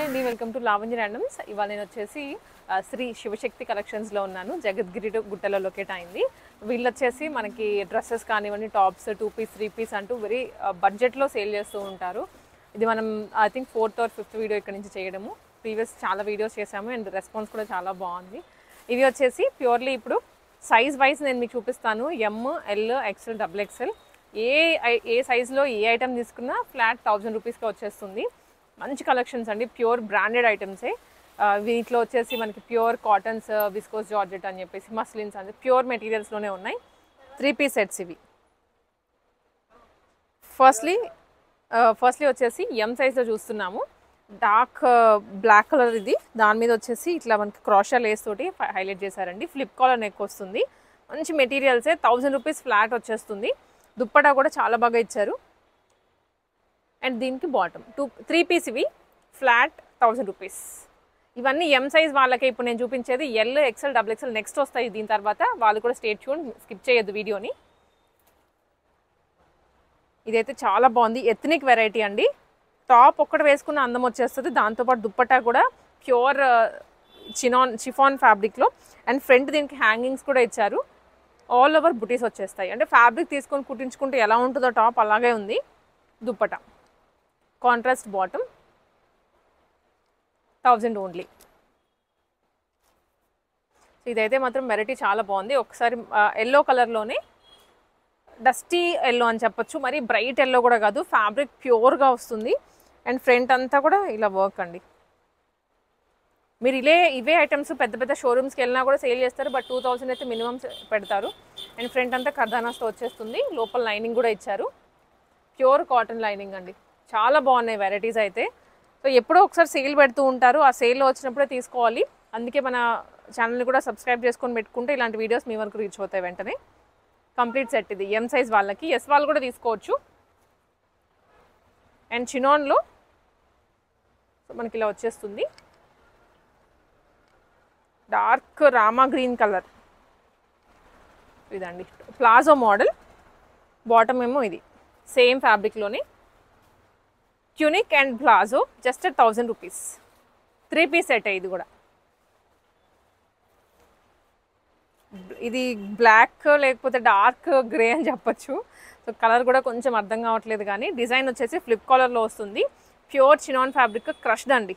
అండి, welcome to Lavanya randoms. ఇవాళ నేను వచ్చేసి శ్రీ శివశక్తి కలెక్షన్స్లో ఉన్నాను. జగద్గిరి గుట్టలో లొకేట్ అయింది. వీళ్ళు వచ్చేసి మనకి డ్రెస్సెస్ కానివ్వండి, టాప్స్, 2 పీస్ 3 పీస్ అంటూ వెరీ బడ్జెట్లో సేల్ చేస్తూ ఉంటారు. ఇది మనం I think 4th or 5th video ఇక్కడ నుంచి చేయడము. ప్రీవియస్ చాలా వీడియోస్ చేసాము అండ్ రెస్పాన్స్ కూడా చాలా బాగుంది. ఇవి వచ్చేసి ప్యూర్లీ ఇప్పుడు సైజ్ వైజ్ నేను మీకు చూపిస్తాను. ఎమ్, ఎల్, ఎక్స్ఎల్, XXL ఏ సైజులో ఏ ఐటమ్ తీసుకున్నా ఫ్లాట్ 1000 రూపీస్కి వచ్చేస్తుంది. మంచి కలెక్షన్స్ అండి, ప్యూర్ బ్రాండెడ్ ఐటమ్సే. వీటిలో వచ్చేసి మనకి ప్యూర్ కాటన్స్, విస్కోస్ జార్జెట్ అని చెప్పేసి మస్లిన్స్ అని ప్యూర్ మెటీరియల్స్లోనే ఉన్నాయి. 3 పీస్ సెట్స్ ఇవి. ఫస్ట్లీ వచ్చేసి ఎం సైజ్లో చూస్తున్నాము. డార్క్ బ్లాక్ కలర్ ఇది. దాని మీద వచ్చేసి ఇట్లా మనకి క్రాషా లేస్ తోటి హైలైట్ చేశారండి. ఫ్లిప్ కాలర్ నెక్ వస్తుంది. మంచి మెటీరియల్సే. 1000 రూపీస్ ఫ్లాట్ వచ్చేస్తుంది. దుప్పటా కూడా చాలా బాగా ఇచ్చారు. అండ్ దీనికి బాటమ్ 3 పీస్ ఇవి ఫ్లాట్ 1000 రూపీస్. ఇవన్నీ ఎం సైజ్ వాళ్ళకే ఇప్పుడు నేను చూపించేది. ఎల్, XXL, XXL నెక్స్ట్ వస్తాయి దీని తర్వాత. వాళ్ళు కూడా స్టే ట్యూన్, స్కిప్ చేయొద్దు వీడియోని. ఇదైతే చాలా బాగుంది. ఎథ్నిక్ వెరైటీ అండి. టాప్ ఒక్కటి వేసుకున్న అందం వచ్చేస్తుంది. దాంతోపాటు దుప్పటా కూడా ప్యూర్ షిఫాన్ ఫ్యాబ్రిక్లో. అండ్ ఫ్రంట్ దీనికి హ్యాంగింగ్స్ కూడా ఇచ్చారు. ఆల్ ఓవర్ బుటీస్ వచ్చేస్తాయి. అంటే ఫ్యాబ్రిక్ తీసుకొని కుట్టించుకుంటే ఎలా ఉంటుందో టాప్ అలాగే ఉంది. Dupatta contrast bottom 1000 only. ఇదైతే మాత్రం వెరైటీ చాలా బాగుంది. ఒకసారి ఎల్లో కలర్లోనే డస్టీ ఎల్లో అని చెప్పొచ్చు. మరి బ్రైట్ ఎల్లో కూడా కాదు. ఫ్యాబ్రిక్ ప్యూర్గా వస్తుంది. అండ్ ఫ్రంట్ అంతా కూడా ఇలా వర్క్ అండి. మీరు ఇవే ఐటమ్స్ పెద్ద పెద్ద షోరూమ్స్కి వెళ్ళినా కూడా సేల్ చేస్తారు. బట్ 2000 అయితే మినిమం పెడతారు. అండ్ ఫ్రంట్ అంతా కర్దానాస్తో వచ్చేస్తుంది. లోపల లైనింగ్ కూడా ఇచ్చారు. ప్యూర్ కాటన్ లైనింగ్ అండి. చాలా బాగున్నాయి వెరైటీస్ అయితే. సో ఎప్పుడో ఒకసారి సేల్ పెడుతూ ఉంటారు. ఆ సేల్లో వచ్చినప్పుడే తీసుకోవాలి. అందుకే మన ఛానల్ని కూడా సబ్స్క్రైబ్ చేసుకొని పెట్టుకుంటే ఇలాంటి వీడియోస్ మీ వరకు రీచ్ అవుతాయి వెంటనే. కంప్లీట్ సెట్ ఇది ఎం సైజ్ వాళ్ళకి. ఎస్ వాళ్ళు కూడా తీసుకోవచ్చు. అండ్ చినాన్లో మనకి ఇలా వచ్చేస్తుంది. డార్క్ రామా గ్రీన్ కలర్ ఇదండి. Palazzo model. బాటమ్ ఏమో ఇది సేమ్ ఫ్యాబ్రిక్లోనే. Tunic and palazzo just 1000 rupees. 3 piece set ఇది కూడా. ఇది బ్లాక్ లేకపోతే డార్క్ గ్రే అని చెప్పచ్చు. సో కలర్ కూడా కొంచెం అర్థం కావట్లేదు. కానీ డిజైన్ వచ్చేసి ఫ్లిప్ కాలర్లో వస్తుంది. ప్యూర్ చినాన్ ఫ్యాబ్రిక్, క్రష్డ్ అండి.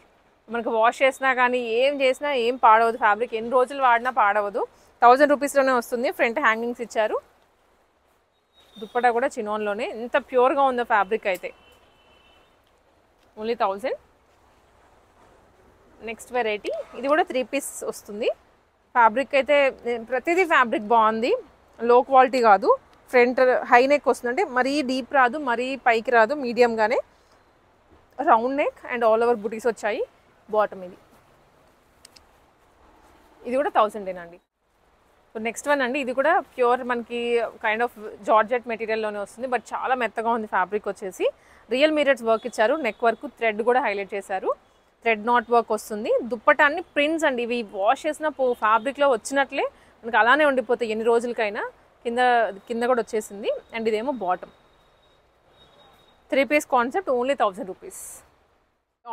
మనకు వాష్ చేసినా కానీ ఏం చేసినా ఏం పాడవదు. ఫ్యాబ్రిక్ ఎన్ని రోజులు వాడినా పాడవదు. 1000 రూపీస్లోనే వస్తుంది. ఫ్రంట్ హ్యాంగింగ్స్ ఇచ్చారు. దుప్పటా కూడా చినాన్లోనే. ఎంత ప్యూర్గా ఉందో ఫ్యాబ్రిక్ అయితే. ఓన్లీ 1000. నెక్స్ట్ వెరైటీ ఇది కూడా 3 పీస్ వస్తుంది. ఫ్యాబ్రిక్ అయితే ప్రతిదీ ఫ్యాబ్రిక్ బాగుంది. లో క్వాలిటీ కాదు. ఫ్రంట్ హై నెక్ వస్తుంది. అంటే మరీ డీప్ రాదు, మరీ పైకి రాదు, మీడియంగానే round neck and all over butis వచ్చాయి. బాటమ్ ఇది కూడా 1000 అండి. నెక్స్ట్ వన్ అండి. ఇది కూడా ప్యూర్ మనకి కైండ్ ఆఫ్ జార్జెట్ మెటీరియల్లోనే వస్తుంది. బట్ చాలా మెత్తగా ఉంది ఫ్యాబ్రిక్ వచ్చేసి. రియల్ మిరర్స్ వర్క్ ఇచ్చారు. నెక్ వర్క్ థ్రెడ్ కూడా హైలైట్ చేశారు. థ్రెడ్ నాట్ వర్క్ వస్తుంది. దుప్పటాన్ని ప్రింట్స్ అండి. ఇవి వాష్ చేసిన ఫ్యాబ్రిక్లో వచ్చినట్లే మనకి అలానే ఉండిపోతాయి ఎన్ని రోజులకైనా. కింద కూడా వచ్చేసింది. అండ్ ఇదేమో bottom. 3 piece concept only 1000 rupees.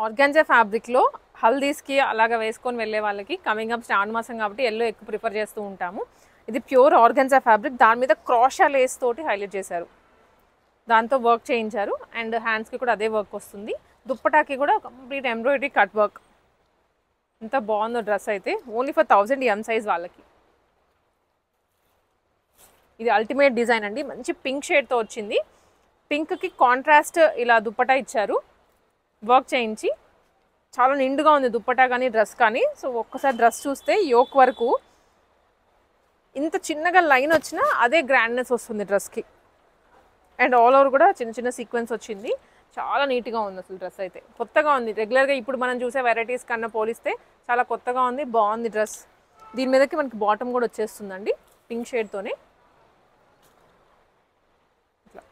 Organza ఫ్యాబ్రిక్లో హల్దీస్కి అలాగా వేసుకొని వెళ్ళే వాళ్ళకి కమింగ్ అప్ శ్రావణ మాసం కాబట్టి ఎల్లో ఎక్కువ ప్రిఫర్ చేస్తూ ఉంటాము. ఇది ప్యూర్ ఆర్గాన్జా ఫ్యాబ్రిక్. దాని మీద క్రాషా లేస్ తోటి హైలైట్ చేశారు. దాంతో వర్క్ చేయించారు. అండ్ హ్యాండ్స్కి కూడా అదే వర్క్ వస్తుంది. దుప్పటాకి కూడా కంప్లీట్ ఎంబ్రాయిడరీ కట్ వర్క్. ఎంత బాగుందో డ్రెస్ అయితే. ఓన్లీ ఫర్ 1000 ఎం సైజ్ వాళ్ళకి. ఇది అల్టిమేట్ డిజైన్ అండి. మంచి పింక్ షేడ్తో వచ్చింది. పింక్కి కాంట్రాస్ట్ ఇలా దుప్పటా ఇచ్చారు. వర్క్ చేయించి చాలా నిండుగా ఉంది దుప్పటా కానీ డ్రెస్ కానీ. సో ఒక్కసారి డ్రెస్ చూస్తే యోక్ వరకు ఇంత చిన్నగా లైన్ వచ్చినా అదే గ్రాండ్నెస్ వస్తుంది డ్రెస్కి. అండ్ ఆల్ ఓవర్ కూడా చిన్న చిన్న సీక్వెన్స్ వచ్చింది. చాలా నీట్గా ఉంది అసలు డ్రెస్ అయితే. కొత్తగా ఉంది. రెగ్యులర్గా ఇప్పుడు మనం చూసే వెరైటీస్ కన్నా పోలిస్తే చాలా కొత్తగా ఉంది. బాగుంది డ్రెస్. దీని మీదకి మనకి బాటమ్ కూడా వచ్చేస్తుందండి పింక్ షేడ్తోనే. ఇట్లా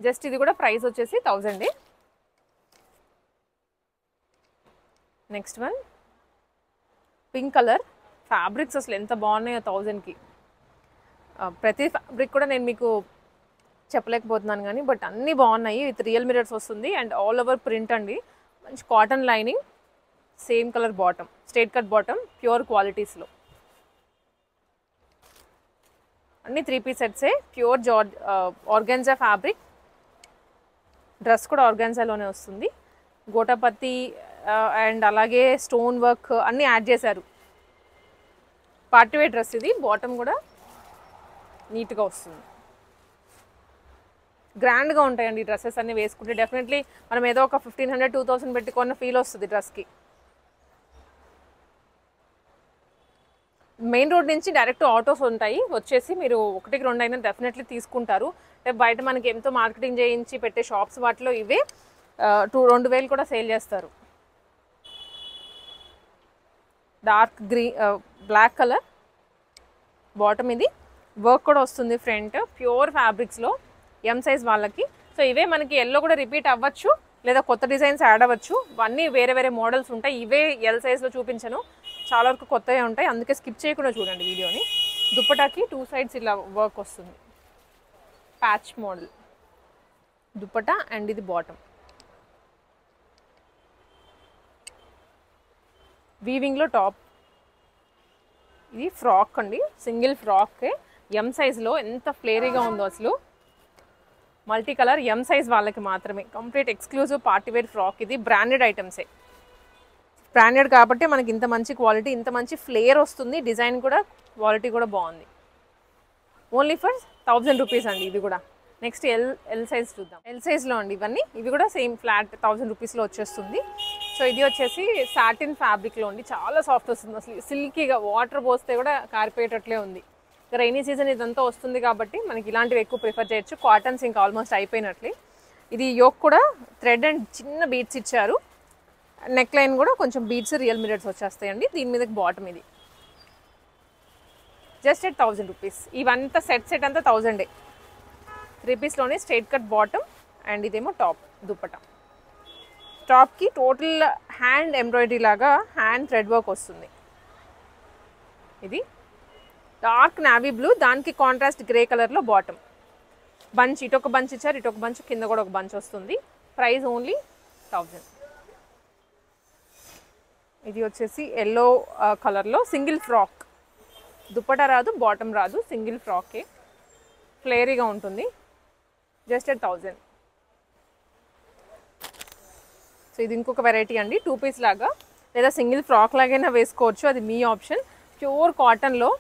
జస్ట్ ఇది కూడా ప్రైస్ వచ్చేసి 1000. Next one pink colour. Fabrics అసలు ఎంత బాగున్నాయో 1000కి. ప్రతి ఫ్యాబ్రిక్ కూడా నేను మీకు చెప్పలేకపోతున్నాను కానీ బట్ అన్నీ బాగున్నాయి. విత్ రియల్ మిరర్స్ వస్తుంది అండ్ ఆల్ ఓవర్ ప్రింట్ అండి. మంచి cotton lining, same colour bottom, straight cut bottom, pure క్వాలిటీస్లో అన్ని 3 పీస్ సెట్సే. ప్యూర్ ఆర్గాన్జా ఫ్యాబ్రిక్, డ్రెస్ కూడా ఆర్గాన్జాలోనే వస్తుంది. గోటాపత్తి అండ్ అలాగే స్టోన్ వర్క్ అన్నీ యాడ్ చేశారు. పార్టీవేర్ డ్రెస్ ఇది. బాటమ్ కూడా నీట్గా వస్తుంది. గ్రాండ్గా ఉంటాయండి ఈ డ్రెస్సెస్ అన్నీ వేసుకుంటే. డెఫినెట్లీ మనం ఏదో ఒక 1500-2000 పెట్టుకున్న ఫీల్ వస్తుంది డ్రెస్కి. మెయిన్ రోడ్ నుంచి డైరెక్ట్ ఆటోస్ ఉంటాయి, వచ్చేసి మీరు 1-2 అయినా డెఫినెట్లీ తీసుకుంటారు. అంటే బయట మనకి ఎంతో మార్కెటింగ్ చేయించి పెట్టే షాప్స్ వాటిలో ఇవే 2,000 కూడా సేల్ చేస్తారు. డార్క్ బ్లాక్ కలర్ బాటమ్, ఇది వర్క్ కూడా వస్తుంది ఫ్రంట్, ప్యూర్ ఫ్యాబ్రిక్స్లో, ఎం సైజ్ వాళ్ళకి. సో ఇవే మనకి ఎల్లో కూడా రిపీట్ అవ్వచ్చు, లేదా కొత్త డిజైన్స్ యాడ్ అవ్వచ్చు. అన్నీ వేరే వేరే మోడల్స్ ఉంటాయి. ఇవే ఎల్ సైజ్లో చూపించను, చాలా వరకు కొత్తగా ఉంటాయి, అందుకే స్కిప్ చేయకుండా చూడండి వీడియోని. దుప్పటాకి 2 సైడ్స్ ఇలా వర్క్ వస్తుంది, ప్యాచ్ మోడల్ దుప్పటా. అండ్ ఇది బాటమ్, వీవింగ్లో టాప్. ఇది ఫ్రాక్ అండి, సింగిల్ ఫ్రాక్, ఎం సైజ్లో. ఎంత ఫ్లేరీగా ఉందో అసలు. మల్టీ కలర్, ఎం సైజ్ వాళ్ళకి మాత్రమే. Complete exclusive partywear frock. ఇది బ్రాండెడ్ ఐటమ్సే, బ్రాండెడ్ కాబట్టి మనకి ఇంత మంచి క్వాలిటీ, ఇంత మంచి ఫ్లేర్ వస్తుంది. డిజైన్ కూడా, క్వాలిటీ కూడా బాగుంది. ఓన్లీ ఫర్ 1000 రూపీస్ అండి ఇది కూడా. నెక్స్ట్ ఎల్ సైజ్ చూద్దాం. ఎల్ సైజ్లో అండి ఇవన్నీ. ఇవి కూడా సేమ్ ఫ్లాట్ 1000 రూపీస్లో వచ్చేస్తుంది. సో ఇది వచ్చేసి సాటిన్ ఫ్యాబ్రిక్లో ఉంది, చాలా సాఫ్ట్ వస్తుంది అసలు. సిల్కీగా, వాటర్ పోస్తే కూడా కారిపోయేటట్లే ఉంది. రైనీ సీజన్ ఇదంతా వస్తుంది కాబట్టి మనకి ఇలాంటివి ఎక్కువ ప్రిఫర్ చేయొచ్చు. కాటన్స్ ఇంకా ఆల్మోస్ట్ అయిపోయినట్లే. ఇది యోక్ కూడా థ్రెడ్ అండ్ చిన్న బీడ్స్ ఇచ్చారు. నెక్ లైన్ కూడా కొంచెం బీడ్స్, రియల్ మిరర్స్ వచ్చేస్తాయండి. దీని మీదకి బాటమ్. ఇది జస్ట్ ఎట్ 1000 రూపీస్. ఇవంతా సెట్ అంతా 1000. 3 పీస్లోనే స్ట్రైట్ కట్ బాటమ్ అండ్ ఇదేమో టాప్, దుప్పటా. టాప్కి టోటల్ హ్యాండ్ ఎంబ్రాయిడరీ లాగా హ్యాండ్ థ్రెడ్ వర్క్ వస్తుంది. ఇది డార్క్ నావీ బ్లూ, దానికి కాంట్రాస్ట్ గ్రే కలర్లో బాటమ్. బంచ్, ఇటొక బంచ్ ఇచ్చారు, ఇటొక బంచ్, కింద కూడా ఒక బంచ్ వస్తుంది. Price only 1000. ఇది వచ్చేసి ఎల్లో కలర్లో సింగిల్ ఫ్రాక్. దుప్పటా రాదు, బాటమ్ రాదు, సింగిల్ ఫ్రాకే. ఫ్లేరీగా ఉంటుంది. Just at 1000. సో ఇది ఇంకొక వెరైటీ అండి, 2 పీస్ లాగా, లేదా సింగిల్ ఫ్రాక్ లాగైనా వేసుకోవచ్చు, అది మీ ఆప్షన్. ప్యూర్ కాటన్లో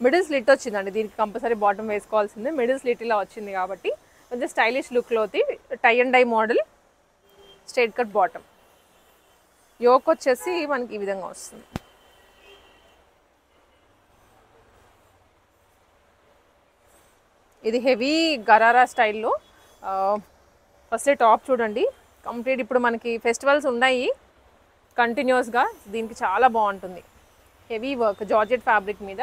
మిడిల్ స్లిట్ వచ్చిందండి. దీనికి కంపల్సరీ బాటమ్ వేసుకోవాల్సిందే. మిడిల్ స్లిట్ ఇలా వచ్చింది కాబట్టి కొంచెం స్టైలిష్ లుక్లో tie and dye model, straight cut bottom. Yoke వచ్చేసి మనకి ఈ విధంగా వస్తుంది. ఇది హెవీ గరారా స్టైల్లో. ఫస్ట్ టాప్ చూడండి, కంప్లీట్ ఇప్పుడు మనకి ఫెస్టివల్స్ ఉన్నాయి కంటిన్యూస్గా, దీనికి చాలా బాగుంటుంది. హెవీ వర్క్, జార్జెట్ ఫ్యాబ్రిక్ మీద.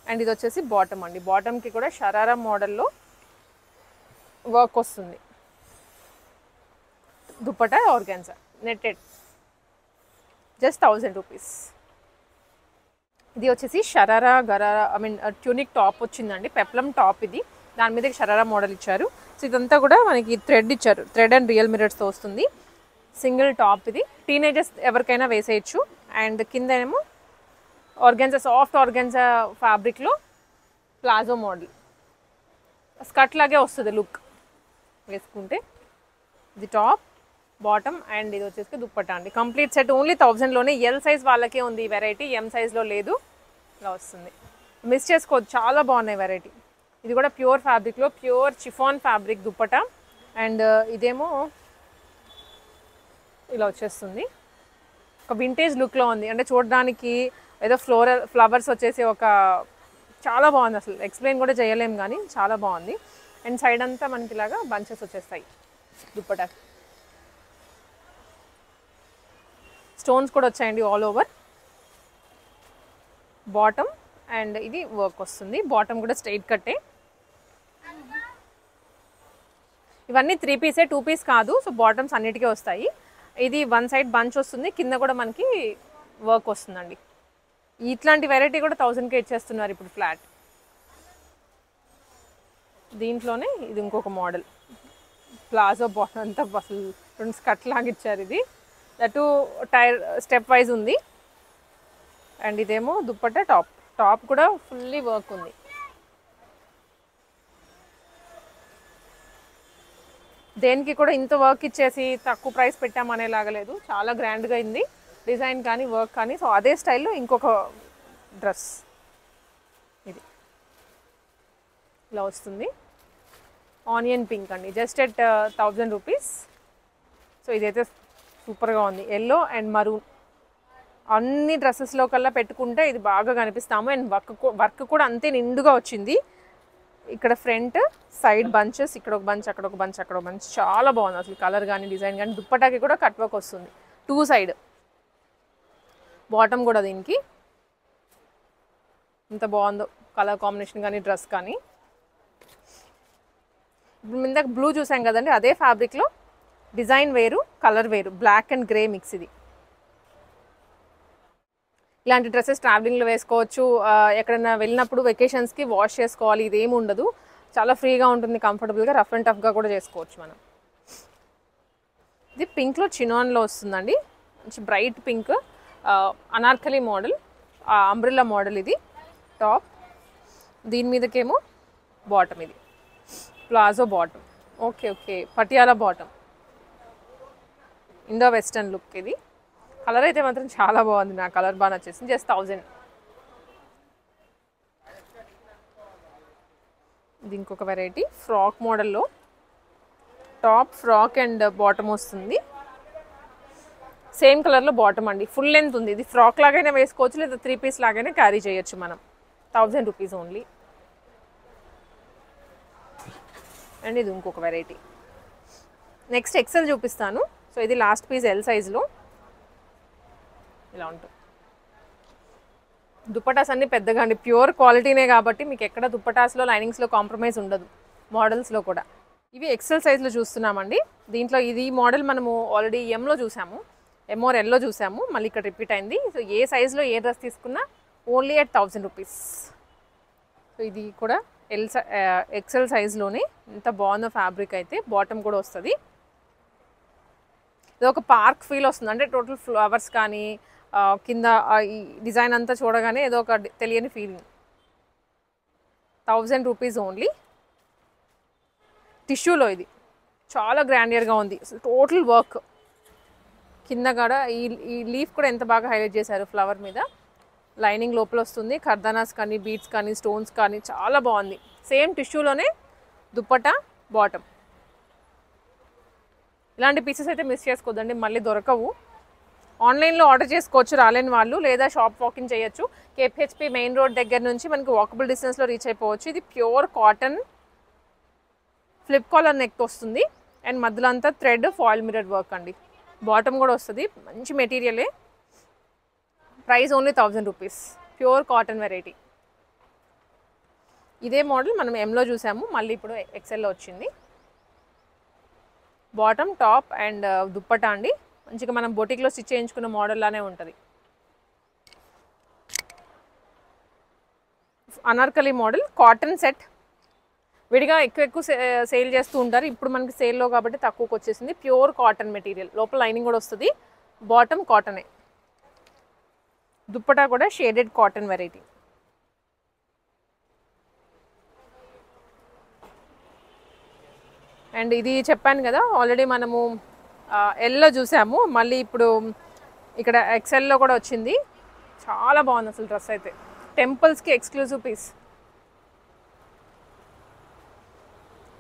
అండ్ ఇది వచ్చేసి బాటమ్ అండి. బాటమ్కి కూడా షరారా మోడల్లో వర్క్ వస్తుంది. Dupatta organza, netted. Just 1000 rupees. ఇది వచ్చేసి షరారా గరారా, ట్యూనిక్ టాప్ వచ్చిందండి, పెప్లం టాప్. ఇది దాని మీద షరారా మోడల్ ఇచ్చారు. సో ఇదంతా కూడా మనకి థ్రెడ్ ఇచ్చారు, థ్రెడ్ అండ్ రియల్ మిరర్స్తో వస్తుంది. Single top. ఇది టీనేజర్స్ ఎవరికైనా వేసేయచ్చు. అండ్ కింద ఏమో ఆర్గాన్జా, సాఫ్ట్ ఆర్గాన్జా ఫ్యాబ్రిక్లో ప్లాజో మోడల్, స్కర్ట్ లాగే వస్తుంది లుక్ వేసుకుంటే. ఇది టాప్, బాటమ్ అండ్ ఇది వచ్చేసి దుప్పట్టా అండి. కంప్లీట్ సెట్ ఓన్లీ 1000లోనే. ఎల్ సైజ్ వాళ్ళకే ఉంది ఈ వెరైటీ, ఎం సైజ్లో లేదు. ఇలా వస్తుంది, మిస్ చేసుకోవద్దు, చాలా బాగున్నాయి వెరైటీ. ఇది కూడా ప్యూర్ ఫ్యాబ్రిక్లో, pure chiffon fabric dupatta. And ఇదేమో ఇలా వచ్చేస్తుంది, ఒక వింటేజ్ లుక్లో ఉంది. అంటే చూడడానికి ఏదో ఫ్లవర్స్ వచ్చేసి ఒక చాలా బాగుంది అసలు. ఎక్స్ప్లెయిన్ కూడా చేయలేం కానీ చాలా బాగుంది. అండ్ సైడ్ అంతా మనకి ఇలాగా బంచెస్ వచ్చేస్తాయి దుప్పటా. స్టోన్స్ కూడా వచ్చాయండి ఆల్ ఓవర్. బాటమ్ అండ్ ఇది వర్క్ వస్తుంది. బాటమ్ కూడా స్ట్రైట్ కట్టే. ఇవన్నీ 3 పీసే, 2 పీస్ కాదు. సో బాటమ్స్ అన్నిటికీ వస్తాయి. ఇది 1 సైడ్ బంచ్ వస్తుంది, కింద కూడా మనకి వర్క్ వస్తుందండి. ఇట్లాంటి వెరైటీ కూడా 1000కే ఇచ్చేస్తున్నారు ఇప్పుడు ఫ్లాట్. దీంట్లోనే ఇది ఇంకొక మోడల్, ప్లాజో బాటమ్. అంతా అసలు రెండు స్కర్ట్ లాగా ఇచ్చారు. ఇది దట్ టైర్ స్టెప్ వైజ్ ఉంది. అండ్ ఇదేమో దుప్పట్టా టాప్. టాప్ కూడా ఫుల్లీ వర్క్ ఉంది. దేనికి కూడా ఇంత వర్క్ ఇచ్చేసి తక్కువ ప్రైస్ పెట్టామనేలాగా లేదు. చాలా గ్రాండ్గా అయింది డిజైన్ కానీ వర్క్ కానీ. సో అదే స్టైల్లో ఇంకొక డ్రెస్ ఇది ఇలా వస్తుంది. ఆనియన్ పింక్ అండి, జస్ట్ ఎట్ 1000 రూపీస్. సో ఇదైతే సూపర్గా ఉంది. ఎల్లో అండ్ మరూన్ అన్ని డ్రెస్సెస్లో కల్లా పెట్టుకుంటే ఇది బాగా కనిపిస్తాము. అండ్ వర్క్ కూడా అంతే నిండుగా వచ్చింది. ఇక్కడ ఫ్రంట్ సైడ్ బంచెస్, ఇక్కడ ఒక బంచ్, అక్కడ ఒక బంచ్, అక్కడ ఒక బంచ్. చాలా బాగుంది అసలు కలర్ కానీ డిజైన్ కానీ. దుప్పటాకి కూడా కట్ వర్క్ వస్తుంది 2 సైడ్. బాటమ్ కూడా దీనికి ఎంత బాగుందో కలర్ కాంబినేషన్ కానీ డ్రెస్ కానీ. ఇప్పుడు ఇందాక బ్లూ చూసాం కదండి, అదే ఫ్యాబ్రిక్లో డిజైన్ వేరు కలర్ వేరు, బ్లాక్ అండ్ గ్రే మిక్స్. ఇది ఇలాంటి డ్రెస్సెస్ ట్రావెలింగ్లో వేసుకోవచ్చు. ఎక్కడైనా వెళ్ళినప్పుడు వెకేషన్స్కి వాష్ చేసుకోవాలి, ఇదేమి ఉండదు. చాలా ఫ్రీగా ఉంటుంది, కంఫర్టబుల్గా రఫ్ అండ్ టఫ్గా కూడా చేసుకోవచ్చు మనం. ఇది పింక్లో చినాన్లో వస్తుందండి, మంచి bright pink. Anarkali model, umbrella model. ఇది టాప్, దీని మీదకేమో బాటమ్. ఇది palazzo bottom. Okay okay, Patiala bottom, Indo western look. ఇది కలర్ అయితే మాత్రం చాలా బాగుంది, నా కలర్ బాగా నచ్చేసింది. జస్ట్ 1000. ఇది ఇంకొక వెరైటీ ఫ్రాక్ మోడల్లో. టాప్ ఫ్రాక్ అండ్ బాటమ్ వస్తుంది. సేమ్ కలర్లో బాటమ్ అండి, ఫుల్ లెంత్ ఉంది. ఇది ఫ్రాక్ లాగైనా వేసుకోవచ్చు, లేదా 3 పీస్ లాగైనా క్యారీ చేయొచ్చు మనం. 1000 రూపీస్ ఓన్లీ. అండ్ ఇది ఇంకొక వెరైటీ. నెక్స్ట్ ఎక్సెల్ చూపిస్తాను. సో ఇది లాస్ట్ పీస్ ఎల్ సైజ్లో ఇలా ఉంటుంది. దుప్పటాస్ అన్నీ పెద్దగా అండి, ప్యూర్ క్వాలిటీనే కాబట్టి మీకు ఎక్కడ దుప్పటాస్లో లైనింగ్స్లో కాంప్రమైజ్ ఉండదు, మోడల్స్లో కూడా. ఇవి ఎక్సెల్ సైజ్లో చూస్తున్నామండి. దీంట్లో ఇది మోడల్ మనము ఆల్రెడీ ఎంలో చూసాము, ఎం ఆర్ ఎల్లో చూసాము, మళ్ళీ ఇక్కడ రిపీట్ అయింది. సో ఏ సైజ్లో ఏ డ్రెస్ తీసుకున్నా ఓన్లీ at 1000 రూపీస్. సో ఇది కూడా ఎక్సెల్ సైజ్లోనే ఎంత బాగుందో ఫ్యాబ్రిక్ అయితే. బాటమ్ కూడా వస్తుంది. ఇది ఒక పార్క్ ఫీల్ వస్తుంది, అంటే టోటల్ ఫ్లవర్స్ కానీ కింద ఈ డిజైన్ అంతా చూడగానే ఏదో ఒక తెలియని ఫీలింగ్. 1000 rupees only. టిష్యూలో ఇది చాలా గ్రాండియర్గా ఉంది, టోటల్ వర్క్. కింద కూడా ఈ లీఫ్ కూడా ఎంత బాగా హైలైట్ చేశారు ఫ్లవర్ మీద. లైనింగ్ లోపల వస్తుంది, కర్దానాస్ కానీ బీడ్స్ కానీ స్టోన్స్ కానీ చాలా బాగుంది. సేమ్ టిష్యూలోనే దుప్పటా బాటమ్. ఇలాంటి పీసెస్ అయితే మిస్ చేసుకోవద్దండి, మళ్ళీ దొరకవు. ఆన్లైన్లో ఆర్డర్ చేసుకోవచ్చు రాలేని వాళ్ళు, లేదా షాప్ వాకింగ్ చేయొచ్చు. KPHP మెయిన్ రోడ్ దగ్గర నుంచి మనకి వాకబుల్ డిస్టెన్స్లో రీచ్ అయిపోవచ్చు. ఇది pure cotton flip collar neck వస్తుంది. అండ్ మధ్యలో అంతా థ్రెడ్ ఫాయిల్ మిరర్ వర్క్ అండి. బాటమ్ కూడా వస్తుంది, మంచి మెటీరియలే. Price only 1000 rupees. Pure cotton variety. ఇదే మోడల్ మనం ఎంలో చూసాము, మళ్ళీ ఇప్పుడు ఎక్సెల్లో వచ్చింది. బాటమ్ టాప్ అండ్ దుప్పటా అండి, మంచిగా మనం బొటిక్లో స్టిచ్ చేయించుకున్న మోడల్ లానే ఉంటుంది. Anarkali model cotton set. విడిగా ఎక్కువ సేల్ చేస్తూ ఉంటారు, ఇప్పుడు మనకి సేల్లో కాబట్టి తక్కువకి వచ్చేసింది. ప్యూర్ కాటన్ మెటీరియల్, లోపల లైనింగ్ కూడా వస్తుంది. బాటమ్ కాటనే, దుప్పటా కూడా షేడెడ్ కాటన్ వెరైటీ. అండ్ ఇది చెప్పాను కదా ఆల్రెడీ మనము ఎల్లో చూసాము, మళ్ళీ ఇప్పుడు ఇక్కడ ఎక్సెల్లో కూడా వచ్చింది. చాలా బాగుంది అసలు డ్రెస్ అయితే. టెంపుల్స్కి ఎక్స్క్లూజివ్ పీస్.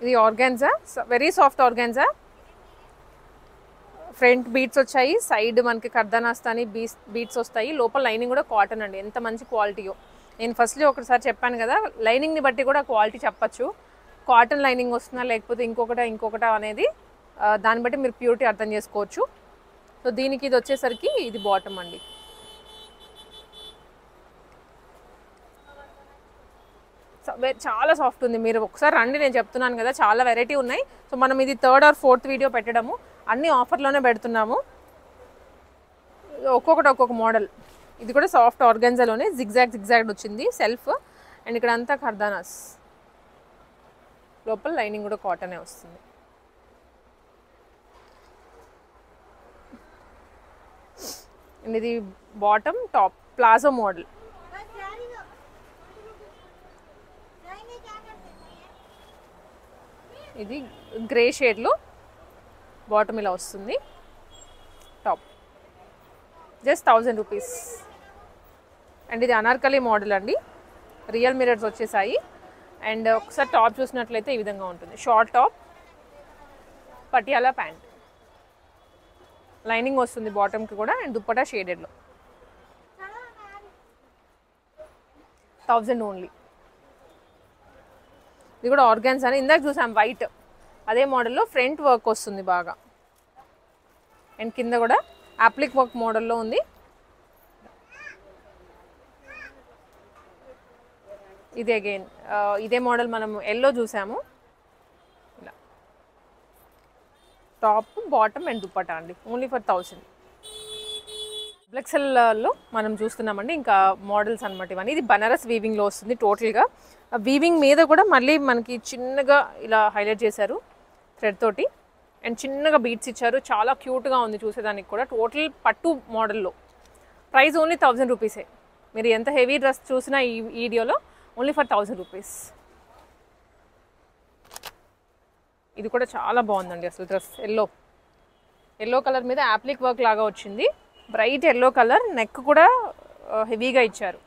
ఇది organza, very soft organza. Front బీట్స్ వచ్చాయి, సైడ్ మనకి కర్దానాస్తాని బీట్స్ వస్తాయి. లోపల లైనింగ్ కూడా కాటన్ అండి, ఎంత మంచి క్వాలిటీయో. నేను ఫస్ట్లో ఒకసారి చెప్పాను కదా, లైనింగ్ని బట్టి కూడా క్వాలిటీ చెప్పచ్చు. కాటన్ లైనింగ్ వస్తుందా లేకపోతే ఇంకొకటా అనేది దాన్ని బట్టి మీరు ప్యూరిటీ అర్థం చేసుకోవచ్చు. సో దీనికి ఇది వచ్చేసరికి ఇది బాటమ్ అండి. చాలా సాఫ్ట్ ఉంది. మీరు ఒకసారి రండి, నేను చెప్తున్నాను కదా చాలా వెరైటీ ఉన్నాయి. సో మనం ఇది 3rd or 4th వీడియో పెట్టడము, అన్నీ ఆఫర్లోనే పెడుతున్నాము. ఒక్కొక్క మోడల్. ఇది కూడా సాఫ్ట్ ఆర్గాన్జాలోనే జిగ్జాగ్ వచ్చింది సెల్ఫ్. అండ్ ఇక్కడ అంతా కర్దానాస్, లోపల లైనింగ్ కూడా కాటనే వస్తుంది. అండ్ ఇది బాటమ్ టాప్ ప్లాజో మోడల్. ఇది గ్రే షేడ్లో బాటమ్ ఇలా వస్తుంది. Top just 1000 rupees. అండ్ ఇది అనార్కలి మోడల్ అండి, రియల్ మిరర్స్ వచ్చేసాయి. అండ్ ఒకసారి టాప్ చూసినట్లయితే ఈ విధంగా ఉంటుంది. Short top, Patiala pant, lining వస్తుంది బాటమ్కి కూడా. అండ్ దుప్పటా షేడెడ్లో 1000 ఓన్లీ. ఇది కూడా ఆర్గాన్స్ అని ఇందాక చూసాం వైట్, అదే మోడల్లో ఫ్రంట్ వర్క్ వస్తుంది బాగా. అండ్ కింద కూడా అప్లిక్ వర్క్ మోడల్లో ఉంది. ఇది అగైన్ ఇదే మోడల్ మనం ఎల్లో చూసాము. ఇలా టాప్, బాటమ్ అండ్ దుప్పటా అండి, ఓన్లీ ఫర్ 1000. బ్లెక్సెల్లో మనం చూస్తున్నామండి ఇంకా మోడల్స్ అనమాట ఇవన్నీ. ఇది బనారస్ వీవింగ్లో వస్తుంది టోటల్గా. వీవింగ్ మీద కూడా మళ్ళీ మనకి చిన్నగా ఇలా హైలైట్ చేశారు థ్రెడ్ తోటి. అండ్ చిన్నగా బీట్స్ ఇచ్చారు, చాలా క్యూట్గా ఉంది చూసేదానికి కూడా. టోటల్ పట్టు మోడల్లో. ప్రైస్ ఓన్లీ 1000 రూపీసే. మీరు ఎంత హెవీ డ్రెస్ చూసినా ఈ వీడియోలో ఓన్లీ ఫర్ 1000 రూపీస్. ఇది కూడా చాలా బాగుందండి అసలు డ్రెస్. ఎల్లో కలర్ మీద యాప్లిక్ వర్క్ లాగా వచ్చింది. బ్రైట్ ఎల్లో కలర్, నెక్ కూడా హెవీగా ఇచ్చారు.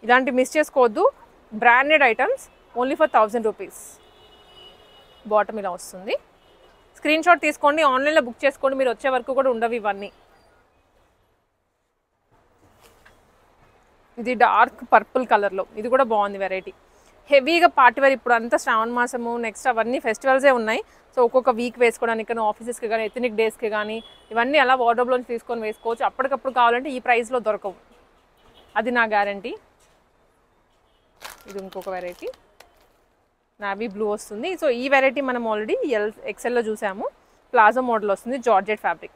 ఇలాంటి మిస్ చేసుకోవద్దు, branded items, only for 1000 rupees. Bottom ఇలా వస్తుంది. స్క్రీన్ షాట్ తీసుకోండి, ఆన్లైన్లో బుక్ చేసుకోండి, మీరు వచ్చే వరకు కూడా ఉండవు ఇవన్నీ. ఇది డార్క్ పర్పుల్ కలర్లో, ఇది కూడా బాగుంది వెరైటీ. హెవీగా పార్టీ వేర్. ఇప్పుడు అంతా శ్రావణ మాసము, నెక్స్ట్ అవన్నీ ఫెస్టివల్సే ఉన్నాయి. సో ఒక్కొక్క వీక్ వేసుకోవడానికి కానీ, ఆఫీసెస్కి కానీ, ఎథనిక్ డేస్కి కానీ, ఇవన్నీ అలా వార్డ్రోబ్లోంచి తీసుకొని వేసుకోవచ్చు. అప్పటికప్పుడు కావాలంటే ఈ ప్రైస్లో దొరకవు, అది నా గ్యారంటీ. ఇది ఇంకొక వెరైటీ, నావీ బ్లూ వస్తుంది. సో ఈ వెరైటీ మనం ఆల్రెడీ ఎక్సెల్లో చూసాము. ప్లాజో మోడల్ వస్తుంది, జార్జెట్ ఫ్యాబ్రిక్,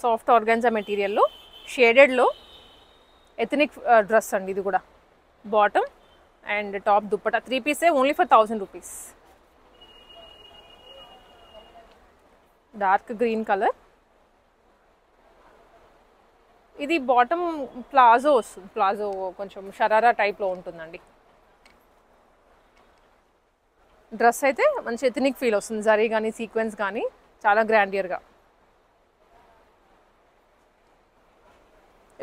సాఫ్ట్ ఆర్గాన్జా మెటీరియల్లో, షేడెడ్లో ఎథనిక్ డ్రెస్ అండి. ఇది కూడా బాటమ్ అండ్ టాప్, దుప్పటా 3 పీసే, only for 1000 rupees. Dark green colour. ఇది బాటమ్ ప్లాజో వస్తుంది, ప్లాజో కొంచెం షరారా టైప్లో ఉంటుందండి. డ్రెస్ అయితే మంచి ఎథనిక్ ఫీల్ వస్తుంది, జరీ కానీ సీక్వెన్స్ కానీ చాలా గ్రాండియర్గా.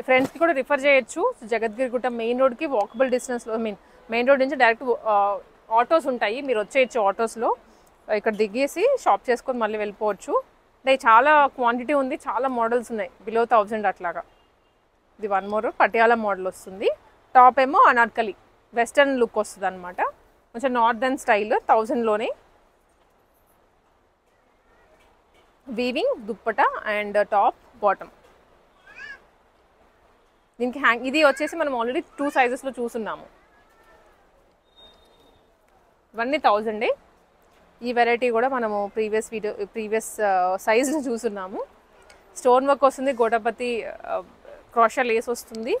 ఫ్రెండ్స్కి కూడా రిఫర్ చేయొచ్చు. జగద్గిరిగుట్ట మెయిన్ రోడ్కి వాకబుల్ డిస్టెన్స్లో, మెయిన్ రోడ్ నుంచి డైరెక్ట్ ఆటోస్ ఉంటాయి, మీరు వచ్చేయచ్చు ఆటోస్లో. ఇక్కడ దిగేసి షాప్ చేసుకొని మళ్ళీ వెళ్ళిపోవచ్చు. అంటే చాలా క్వాంటిటీ ఉంది, చాలా మోడల్స్ ఉన్నాయి, బిలో 1000 అట్లాగా. ఇది వన్ మోర్ పటియాలా మోడల్ వస్తుంది. టాప్ ఏమో అనార్కలి వెస్టర్న్ లుక్ వస్తుంది అనమాట, కొంచెం నార్దర్న్ స్టైల్, 1000లోనే. Weaving, dupatta and top, bottom. దీనికి ఇది వచ్చేసి మనం ఆల్రెడీ 2 సైజెస్లో చూస్తున్నాము. ఇవన్నీ 1000. ఈ వెరైటీ కూడా మనము ప్రీవియస్ సైజ్లో చూస్తున్నాము. స్టోన్ వర్క్ వస్తుంది, గోటాపతి క్రోషా లేస్ వస్తుంది.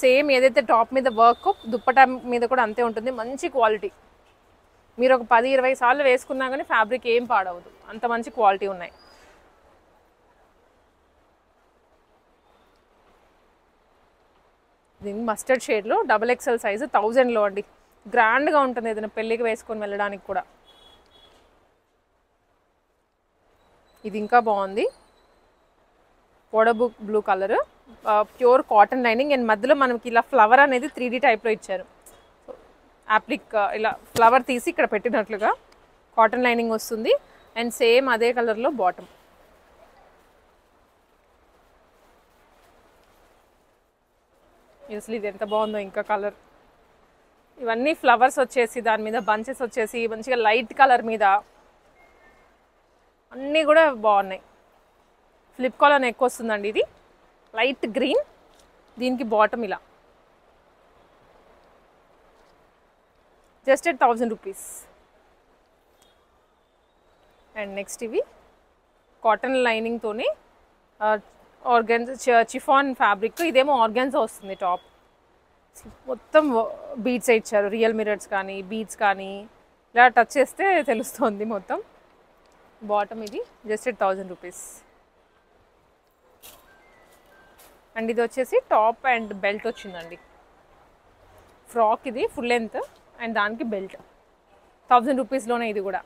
సేమ్ ఏదైతే టాప్ మీద వర్క్, దుప్పటా మీద కూడా అంతే ఉంటుంది. మంచి క్వాలిటీ. మీరు ఒక 10-20 సార్లు వేసుకున్నా కానీ ఫ్యాబ్రిక్ ఏం పాడవదు, అంత మంచి క్వాలిటీ ఉన్నాయి. దీనికి మస్టర్డ్ షేడ్లో XXL సైజు, 1000లో అండి. గ్రాండ్గా ఉంటుంది, ఏదైనా పెళ్ళికి వేసుకొని వెళ్ళడానికి కూడా. ఇది ఇంకా బాగుంది, powder blue colour, pure cotton lining. And మధ్యలో మనకి ఇలా ఫ్లవర్ అనేది 3D టైప్లో ఇచ్చారు. యాప్లిక్ ఇలా ఫ్లవర్ తీసి ఇక్కడ పెట్టినట్లుగా కాటన్ లైనింగ్ వస్తుంది. అండ్ సేమ్ అదే కలర్లో బాటమ్. అసలు ఇది ఎంత బాగుందో ఇంకా కలర్. ఇవన్నీ ఫ్లవర్స్ వచ్చేసి, దాని మీద బంచెస్ వచ్చేసి, మంచిగా లైట్ కలర్ మీద అన్నీ కూడా బాగున్నాయి. ఫ్లిప్ కాలర్ నెక్ వస్తుందండి. ఇది లైట్ గ్రీన్, దీనికి బాటమ్ ఇలా. Just 1000 rupees. అండ్ నెక్స్ట్ ఇవి కాటన్ లైనింగ్తోనే ఆర్గాన్జా చిఫాన్ ఫ్యాబ్రిక్. ఇదేమో ఆర్గాన్జా వస్తుంది టాప్. మొత్తం బీడ్స్ ఇచ్చారు, రియల్ మిరర్స్ కానీ బీడ్స్ కానీ ఇలా టచ్ చేస్తే తెలుస్తుంది మొత్తం. బాటమ్ ఇది జస్ట్ 1000 రూపీస్. అండ్ ఇది వచ్చేసి టాప్ అండ్ బెల్ట్ వచ్చిందండి. ఫ్రాక్ ఇది ఫుల్ లెంత్ అండ్ దానికి బెల్ట్ 1000 రూపీస్లోనే ఇది కూడా.